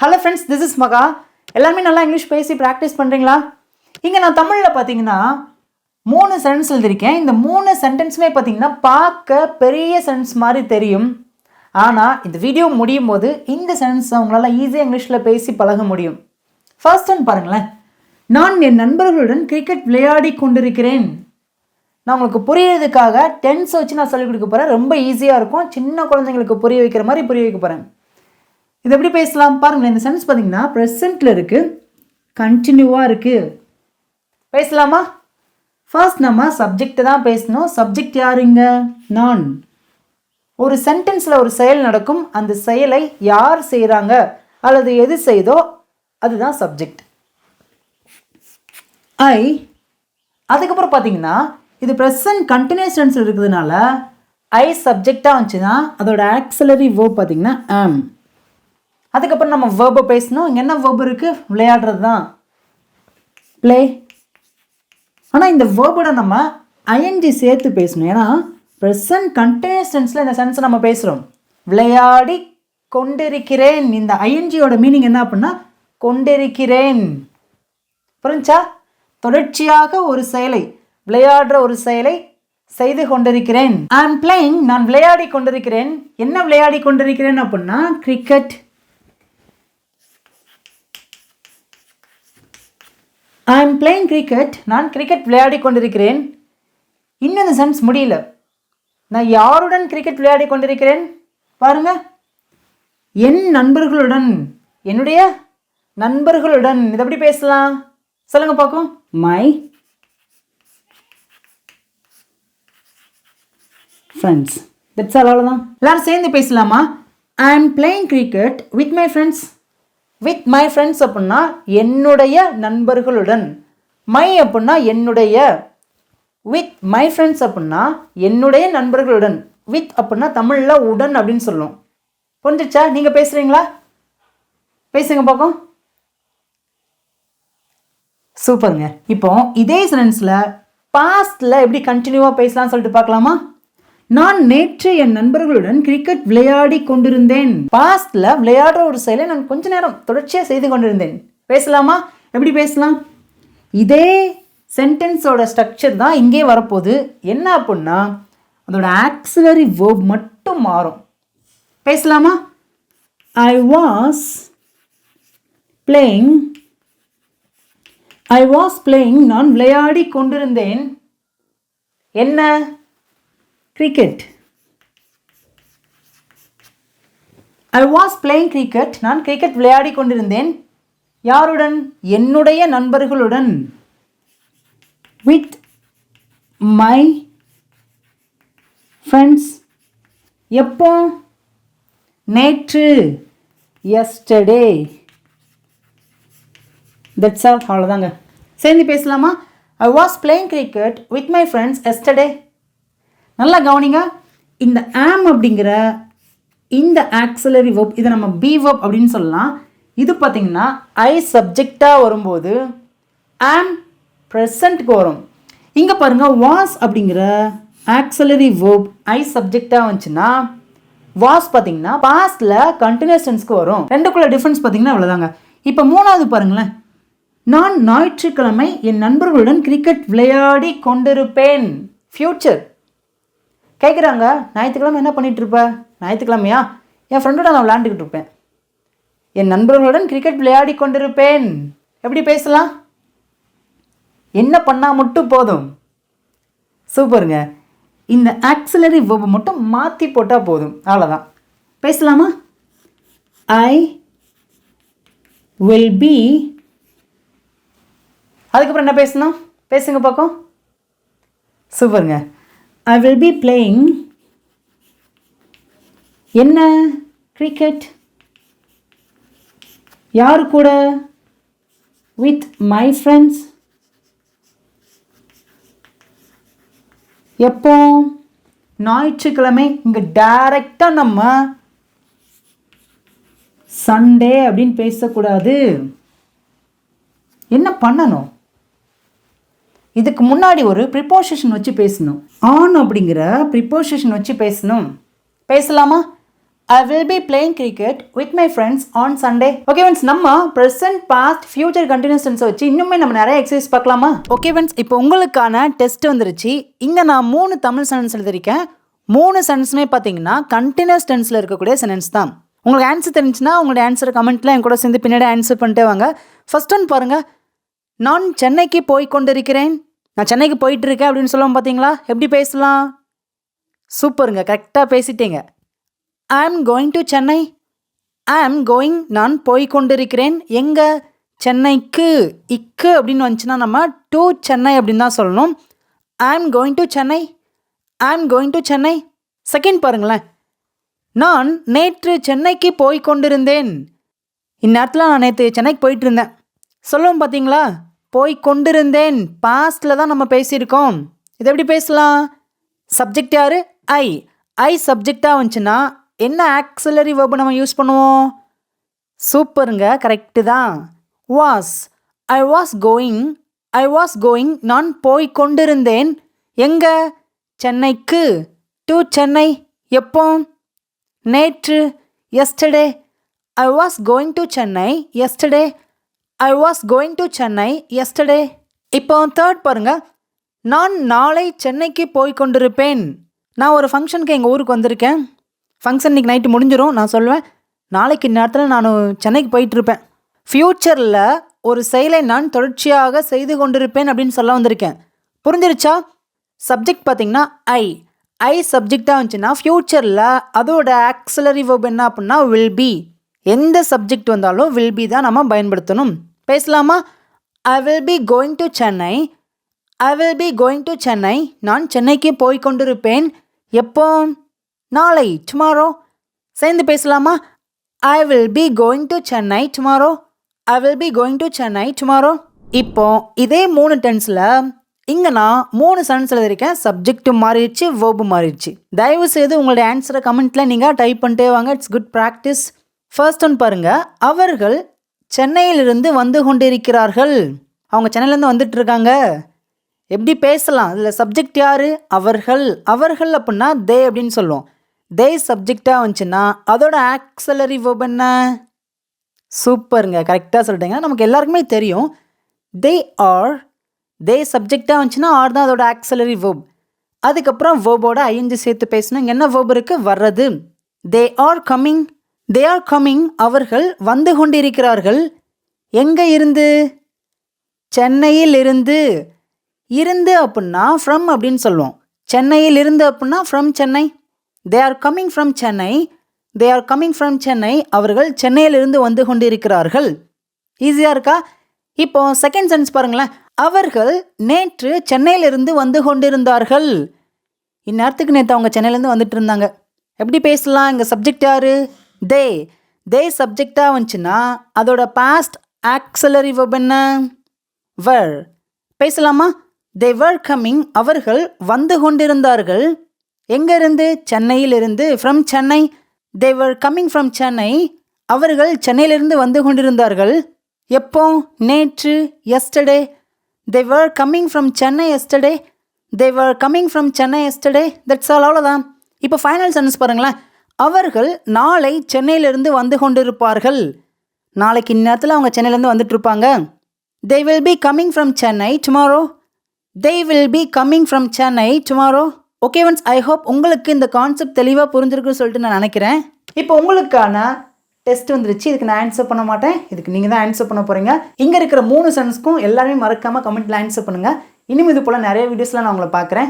Hello friends, this is மகா. எல்லாருமே நல்லா இங்கிலீஷ் பேசி ப்ராக்டிஸ் பண்ணுறீங்களா? இங்கே நான் தமிழில் பார்த்தீங்கன்னா 3 சென்டென்ஸ் எழுதியிருக்கேன். இந்த 3 சென்டென்ஸுமே பார்த்தீங்கன்னா பார்க்க பெரிய சென்டென்ஸ் மாதிரி தெரியும். ஆனால் இந்த வீடியோ முடியும் போது இந்த சென்டென்ஸை உங்களால் ஈஸியாக இங்கிலீஷில் பேசி பழக முடியும். ஃபர்ஸ்ட் ஒன் பாருங்களேன். நான் என் நண்பர்களுடன் கிரிக்கெட் விளையாடி கொண்டிருக்கிறேன். நான் உங்களுக்கு புரியறதுக்காக டென்ஸ் வச்சு நான் சொல்லிக் கொடுக்க போகிறேன். ரொம்ப ஈஸியாக இருக்கும். சின்ன குழந்தைங்களுக்கு புரிய வைக்கிற மாதிரி புரிய வைக்க போகிறேன். இது எப்படி பேசலாம் பாருங்களேன். இந்த சென்டென்ஸ் பார்த்தீங்கன்னா ப்ரெசென்ட்டில் இருக்குது, கண்டினியூவாக இருக்குது. பேசலாமா? ஃபர்ஸ்ட் நம்ம சப்ஜெக்ட் தான் பேசணும். சப்ஜெக்ட் யாருங்க? நான். ஒரு சென்டென்ஸில் ஒரு செயல் நடக்கும், அந்த செயலை யார் செய்கிறாங்க அல்லது எது செய்தோ அதுதான் சப்ஜெக்ட். ஐ. அதுக்கப்புறம் பார்த்தீங்கன்னா இது ப்ரெசன்ட் கண்டினியூஸ் டென்ஸ் இருக்கிறதுனால ஐ சப்ஜெக்டாக வந்துச்சுன்னா அதோட ஆக்சிலரி வேர்ப் பார்த்தீங்கன்னா ஆம். அதுக்கப்புறம் நம்ம வேர்பை பேசணும். இங்கே என்ன வேர்ப் இருக்குது? விளையாடுறது தான், ப்ளே. ஆனால் இந்த வேர்போட நம்ம ஐஎன்ஜி சேர்த்து பேசணும். ஏன்னா ப்ரெசன்ட் கண்டினியூஸ் டென்ஸில் இந்த சென்ஸை நம்ம பேசுகிறோம். விளையாடி கொண்டிருக்கிறேன். இந்த ஐஎன்ஜியோட மீனிங் என்ன அப்படின்னா கொண்டிருக்கிறேன். புரிஞ்சா? தொடர்ச்சியாக ஒரு செயலை, விளையாடுற ஒரு செயலை செய்து கொண்டிருக்கிறேன். I am playing. நான் விளையாடி கொண்டிருக்கிறேன். என்ன விளையாடி கொண்டிருக்கிறேன் அப்படின்னா cricket. I am playing cricket. நான் கிரிக்கெட் விளையாடி கொண்டிருக்கிறேன். இன்னும் இந்த சென்ஸ் முடியல. நான் யாருடன் கிரிக்கெட் விளையாடி கொண்டிருக்கிறேன் பாருங்க. என் நண்பர்களுடன், என்னுடைய நண்பர்களுடன். இதை எப்படி பேசலாம் சொல்லுங்க பார்க்கும். My friends. That's all. அவ்வளோதான். எல்லாரும் சேர்ந்து பேசலாமா? I am playing cricket with my friends. With my friends அப்படின்னா என்னுடைய நண்பர்களுடன். மை அப்படின்னா என்னுடைய. வித் மை ஃப்ரெண்ட்ஸ் அப்படின்னா என்னுடைய நண்பர்களுடன். வித் அப்படின்னா தமிழில் உடன் அப்படின்னு சொல்லுவோம். புரிஞ்சிச்சா? நீங்கள் பேசுகிறீங்களா? பேசுங்க பார்க்கும். சூப்பருங்க. இப்போ இதே சென்டென்ஸில் பாஸ்டில் எப்படி கண்டினியூவாக பேசலாம்னு சொல்லிட்டு பார்க்கலாமா? நான் நேற்று என் நண்பர்களுடன் கிரிக்கெட் விளையாடி கொண்டிருந்தேன். பாஸ்ட்ல விளையாடுற ஒரு செயலை நான் கொஞ்ச நேரம் தொடர்ச்சியாக செய்து கொண்டிருந்தேன். பேசலாமா? எப்படி பேசலாம்? இதே சென்டென்ஸோட ஸ்ட்ரக்சர் தான் இங்கே வரப்போகுது. என்ன அப்படின்னா அதோட ஆக்சிலரி வேர்ப் மட்டும் மாறும். பேசலாமா? I was playing. I was playing. நான் விளையாடி கொண்டிருந்தேன். என்ன? Cricket. I was playing cricket. நான் கிரிக்கெட் விளையாடி கொண்டிருந்தேன். யாருடன்? என்னுடைய நண்பர்களுடன். With my friends. எப்போ? நேற்று. எஸ்டர்டே. That's all. அவ்வளோதாங்க. சேர்ந்து பேசலாமா? I was playing cricket with my friends yesterday. நல்லா கவனிங்க. இந்த ஆம் அப்படிங்கிற இந்த ஆக்சிலரி வேர்ப், இதை நம்ம பி வேர்ப் அப்படின்னு சொல்லலாம். இது பார்த்தீங்கன்னா ஐ சப்ஜெக்டாக வரும்போது ஆம் ப்ரெசண்ட்க்கு வரும். இங்கே பாருங்கள், வாஸ் அப்படிங்கிற ஆக்சிலரி வேர்ப் ஐ சப்ஜெக்டாக வந்துச்சுன்னா வாஸ் பார்த்தீங்கன்னா பாஸ்டில் கண்டினியூஸ் டென்ஸ்க்கு வரும். ரெண்டுக்குள்ள டிஃப்ரென்ஸ் பார்த்தீங்கன்னா அவ்வளோதாங்க. இப்போ மூணாவது பாருங்களேன். நான் ஞாயிற்றுக்கிழமை என் நண்பர்களுடன் கிரிக்கெட் விளையாடி கொண்டிருப்பேன். ஃப்யூச்சர். கேட்குறாங்க, ஞாயிற்றுக்கிழமை என்ன பண்ணிகிட்டு இருப்பேன்? ஞாயிற்றுக்கிழமையா? என் ஃப்ரெண்டோட நான் விளையாண்டுக்கிட்டு இருப்பேன். என் நண்பர்களுடன் கிரிக்கெட் விளையாடி கொண்டிருப்பேன். எப்படி பேசலாம்? என்ன பண்ணால் மட்டும் போதும். சூப்பருங்க. இந்த ஆக்சிலரி வேர்பை மட்டும் மாற்றி போட்டால் போதும். அவ்வளோதான். பேசலாமா? I will be. அதுக்கப்புறம் என்ன பேசணும்? பேசுங்க பார்க்கும். சூப்பருங்க. I will be playing. என்ன? கிரிக்கெட். யார் கூட? With my friends. எப்போ? ஞாயிற்றுக்கிழமை. இங்கே டைரக்டாக நம்ம சண்டே அப்படின்னு பேசக்கூடாது. என்ன பண்ணணும்? இதுக்கு முன்னாடி ஒரு ப்ரிப்போசிஷன் வச்சு பேசணும். ஆன் அப்படிங்கிற ப்ரிப்போசிஷன் வச்சு பேசணும். பேசலாமா? I will be playing cricket with my friends on Sunday. Okay friends, நம்ம present, past, future continuous tense வச்சு இன்னுமே நம்ம நிறைய எக்ஸசைஸ் பார்க்கலாமா? Okay friends, இப்போ உங்களுக்கான டெஸ்ட் வந்துருச்சு. இங்க நான் 3 தமிழ் சென்டென்ஸ் எழுதிருக்கேன். 3 சென்டென்ஸ்மே பாத்தீங்கன்னா கண்டினியூஸ் டென்ஸ்ல இருக்கக்கூடிய சென்டென்ஸ் தான். உங்களுக்கு ஆன்சர் தெரிஞ்சுனா உங்களுடைய ஆன்சர் கமெண்ட்ல என் கூட சேர்ந்து பின்னாடி ஆன்சர் பண்ணிட்டே வாங்க. ஃபர்ஸ்ட் ஒன் பாருங்க. நான் சென்னைக்கு போய் கொண்டிருக்கிறேன். நான் சென்னைக்கு போயிட்டு இருக்கேன் அப்படின்னு சொல்லுவோம் பாத்தீங்களா? எப்படி பேசலாம்? சூப்பருங்க, கரெக்டா பேசிட்டீங்க. I am going to Chennai. I am going, நான் போய் கொண்டிருக்கிறேன். எங்க? சென்னைக்கு. இக்கு அப்படின்னு வந்துச்சுன்னா நம்ம to சென்னை அப்படின்னு தான் சொல்லணும். I am going to Chennai. I am going to Chennai. Second பாருங்களேன். நான் நேற்று சென்னைக்கு போய் கொண்டிருந்தேன். இந்நேரத்தில் நான் நேற்று சென்னைக்கு போயிட்டு இருந்தேன் சொல்லுவோம் பார்த்தீங்களா? போய் கொண்டிருந்தேன் பாஸ்டில் தான் நம்ம பேசியிருக்கோம். இது எப்படி பேசலாம்? சப்ஜெக்ட் யார்? ஐ சப்ஜெக்டாக வந்துச்சுன்னா என்ன ஆக்சிலரி வெர்பு நம்ம யூஸ் பண்ணுவோம்? சூப்பருங்க, கரெக்டு தான். வாஸ். ஐ வாஸ் கோயிங் நான் போய் கொண்டிருந்தேன். எங்க? சென்னைக்கு. டு சென்னை. எப்போ? நேற்று. Yesterday. I was going to Chennai yesterday. I was going to Chennai yesterday. இப்போ தேர்ட் பாருங்க. நான் நாளை சென்னைக்கு போய் கொண்டிருப்பேன். நான் ஒரு ஃபங்க்ஷனுக்கு எங்கள் ஊருக்கு வந்திருக்கேன். ஃபங்க்ஷன் இன்றைக்கி நைட்டு முடிஞ்சிடும். நான் சொல்லுவேன் நாளைக்கு நேரத்தில் நான் சென்னைக்கு போயிட்டுருப்பேன். ஃப்யூச்சரில் ஒரு செயலை நான் தொடர்ச்சியாக செய்து கொண்டிருப்பேன் அப்படின்னு சொல்ல வந்திருக்கேன். புரிஞ்சிருச்சா? சப்ஜெக்ட் பார்த்திங்கன்னா ஐ சப்ஜெக்டாக வந்துச்சுன்னா ஃப்யூச்சரில் அதோட ஆக்சிலரி வெர்ப் என்ன அப்படின்னா வில் பி. எந்த சப்ஜெக்ட் வந்தாலும் வில் பி தான் நம்ம பயன்படுத்தணும். பேசலாமா? I will be going to Chennai. I will be going to Chennai. நான் சென்னைக்கு போய் கொண்டிருப்பேன். எப்போ? நாளை. டுமாரோ. சேர்ந்து பேசலாமா? I will be going to Chennai tomorrow. I will be going to Chennai tomorrow. இப்போ இதே 3 டென்ஸில் இங்கே நான் 3 சென்டென்ஸ் எழுதியிருக்கேன். சப்ஜெக்டும் மாறிடுச்சு, வேர்பும் மாறிடுச்சு. தயவு செய்து உங்களுடைய ஆன்சரை கமெண்ட்டில் நீங்கள் டைப் பண்ணிட்டே வாங்க. It's good practice. First one பாருங்க. அவர்கள் சென்னையிலிருந்து வந்து கொண்டிருக்கிறார்கள். அவங்க சென்னையிலேருந்து வந்துட்டு இருக்காங்க. எப்படி பேசலாம்? இதில் சப்ஜெக்ட் யார்? அவர்கள் அப்படின்னா தே அப்படின்னு சொல்லுவோம். தே சப்ஜெக்டாக வந்துச்சுன்னா அதோட ஆக்சிலரி வெர்ப் என்ன? சூப்பருங்க, கரெக்டாக சொல்லிட்டீங்க. நமக்கு எல்லாருக்குமே தெரியும் தே சப்ஜெக்டாக வந்துச்சுன்னா ஆர் தான் அதோட ஆக்சிலரி வெர்ப். அதுக்கப்புறம் வெர்போட ஐஎன்ஜி சேர்த்து பேசணும். இங்கே என்ன வெர்ப் இருக்குது? வர்றது. தே ஆர் கம்மிங் அவர்கள் வந்து கொண்டிருக்கிறார்கள். எங்கே இருந்து? சென்னையில் இருந்து. இருந்து அப்படின்னா ஃப்ரம் அப்படின்னு சொல்லுவோம். சென்னையில் இருந்து அப்படின்னா from Chennai. They are coming from Chennai. அவர்கள் சென்னையிலிருந்து வந்து கொண்டிருக்கிறார்கள். ஈஸியாக இருக்கா? இப்போ செகண்ட் சென்டென்ஸ் பாருங்களேன். அவர்கள் நேற்று சென்னையிலிருந்து வந்து கொண்டிருந்தார்கள். இந்நேரத்துக்கு நேற்று அவங்க சென்னையிலேருந்து வந்துட்டு இருந்தாங்க. எப்படி பேசலாம்? இங்கே சப்ஜெக்ட் யார்? தே சப்ஜெக்டாக வந்துச்சுன்னா அதோட பாஸ்ட் ஆக்சிலரி வெர்ப் என்ன? வர். பேசலாமா? They were coming. அவர்கள் வந்து கொண்டிருந்தார்கள். எங்கேருந்து? சென்னையிலிருந்து. From Chennai. They were coming from Chennai. அவர்கள் சென்னையிலிருந்து வந்து கொண்டிருந்தார்கள். எப்போ? நேற்று. Yesterday. They were coming from Chennai yesterday. They were coming from Chennai yesterday. That's all. அவ்வளோதான். இப்போ ஃபைனல் சென்டென்ஸ் பாருங்களேன். அவர்கள் நாளை சென்னையிலிருந்து வந்து கொண்டிருப்பார்கள். நாளைக்கு இந்நேரத்தில் அவங்க சென்னையிலேருந்து வந்துட்டு இருப்பாங்க. They will be coming from Chennai tomorrow. They will be coming from Chennai tomorrow. Okay friends, I hope உங்களுக்கு இந்த கான்செப்ட் தெளிவாக புரிஞ்சிருக்குன்னு சொல்லிட்டு நான் நினைக்கிறேன். இப்போ உங்களுக்கான டெஸ்ட் வந்துருச்சு. இதுக்கு நான் ஆன்சர் பண்ண மாட்டேன். இதுக்கு நீங்கள் தான் ஆன்சர் பண்ண போகிறீங்க. இங்கே இருக்கிற 3 சென்டென்ஸ்க்கும் எல்லாருமே மறக்காமல் கமெண்ட்டில் ஆன்சர் பண்ணுங்கள். இனிமேல் இது போல் நிறைய வீடியோஸ்லாம் நான் உங்களை பார்க்குறேன்.